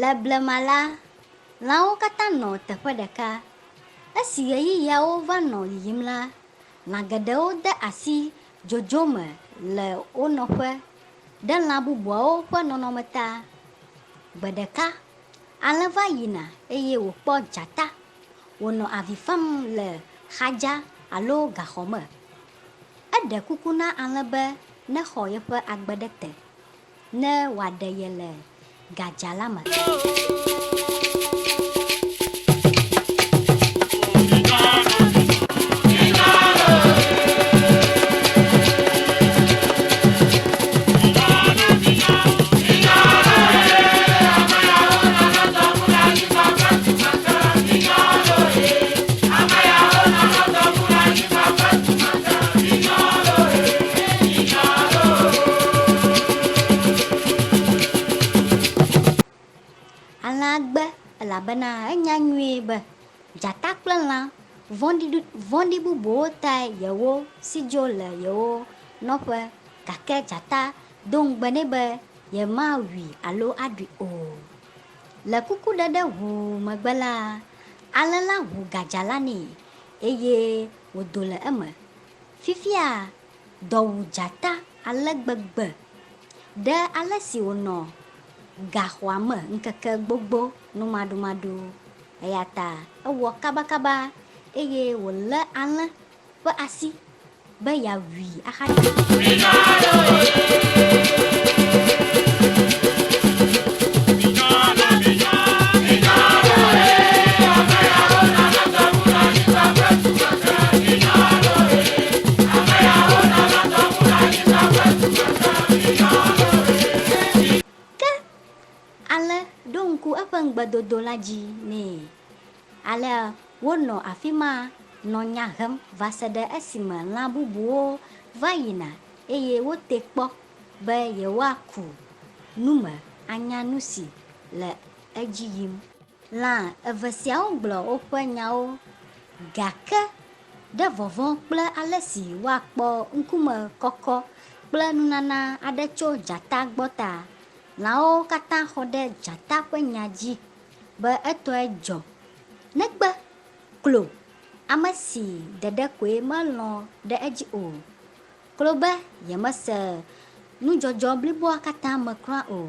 Le blemala, lãwo katã nɔ teƒe ɖeka. Esi ɣeyiɣiawo va nɔ yiyim la, lã geɖewo de asi dzodzo me le wo nɔƒe ɖe lã bubuawo ƒe nɔnɔme ta. Gbe ɖeka, alẽ va yina eye wòkpɔ dzata wònɔ avi fam le xadza alo gaxɔ me. Eɖe kuku na alẽ be nexɔ yeƒe agbe ɖe te ne wòaɖe ye le gadza la me. Alẽa gbe elabena enya nyuie be dzata kple lã vɔ̃ɖi bubuwo tae yewo si dzo le yewo nɔƒe, gake dzata do ŋugbe nɛ be yemawui alo aɖui o. Le kukuɖeɖe ʋuu megbe la, alẽ la ʋu gadza la nɛ eye wòdo le eme. Fifia dɔ wu dzata ale gbegbe ɖe ale si wònɔ gaxɔa me ŋkeke gbogbo numaɖumaɖu, eya ta ewɔ kabakaba eye wòlé alẽ ƒe asi be yeawui axaɖu. Eƒe ŋugbedodo la dzi nɛ. Ale wonɔ afi ma nɔ nya hem va se ɖe esime lã bubuwo va yina eye wote kpɔ be yewoaku nume anya nu si le edzi yim. Lã eve siawo gblɔ woƒe nyawo, gake ɖe vɔvɔ̃ kple ale si woakpɔ ŋkume kɔkɔ kple nunana aɖe tso dzata gbɔ ta, lãwo katã xɔ ɖe dzata ƒe nya dzi be etɔe dzɔ, negbe klo ame si ɖeɖe koe melɔ̃ ɖe edzi o. Klo be yemese nudzɔdzɔ bliboa katã me kura o.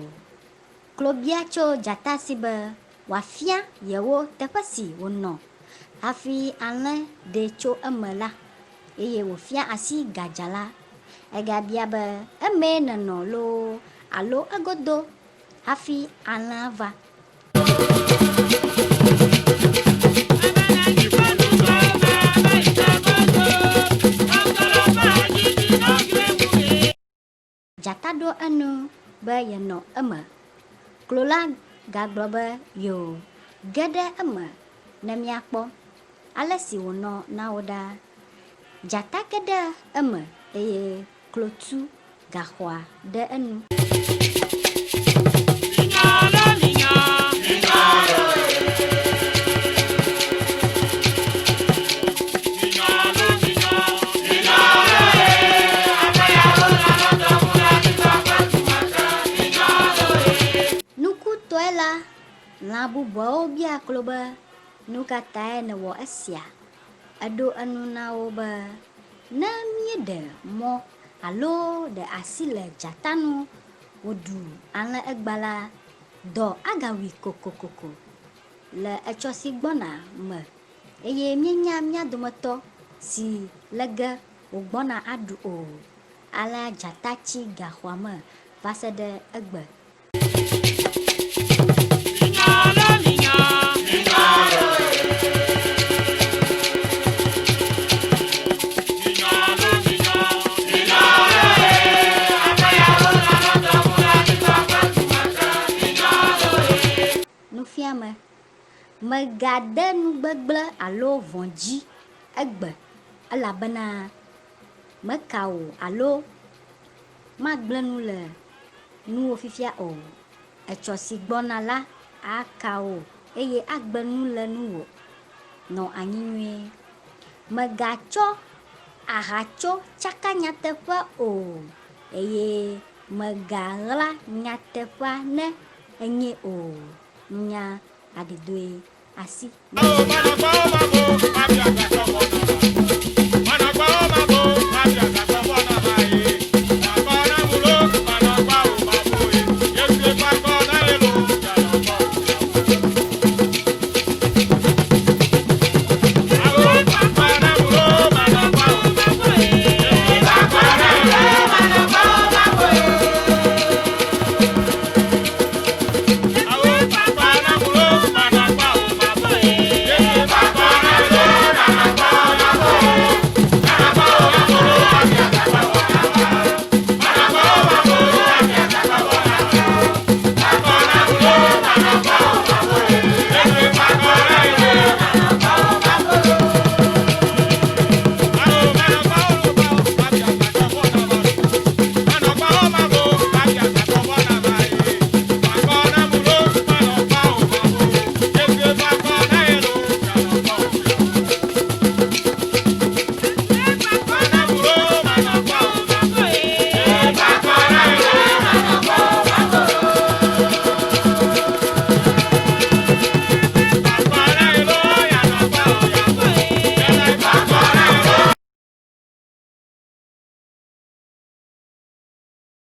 Klo bia tso dzata si be wòafia yewo teƒe si wònɔ hafi alẽ ɖe tso eme la eye wòfia asi gadza la. Egabia be emee nenɔ loo alo egodo hafi alẽa va. Dzata ɖo enu be yenɔ eme. Klo la gagblɔ be yo ge ɖe eme ne míakpɔ ale si wònɔ na wo ɖa. Dzata ge ɖe eme eye klo tu gaxɔa ɖe enu. Nukutɔe la, lã bubuawo bia klo be nu ka tae nèwɔ esia. Eɖo enu na wo be ne míeɖe mɔ alo ɖe asi le dzata nu wòɖu alẽ egba la, dɔ agawui kokokoko le etsɔ si gbɔna me eye míenya mía dometɔ si le ge wògbɔna aɖu o. Alea dzata tsi gaxɔa me va se ɖe egbe. Nufiame, megade nugbegble alo vɔ̃dzi egbe elabena meka o alo magblẽ nu le nuwo fifia o. Etsɔ si gbɔna la aka o eye agbe nu le nuwo. Nɔ anyi nyuie. Megatsɔ ahatso tsaka nyateƒe o eye megaɣla nyateƒea ne enye o. nunya agedoe asi. Oh,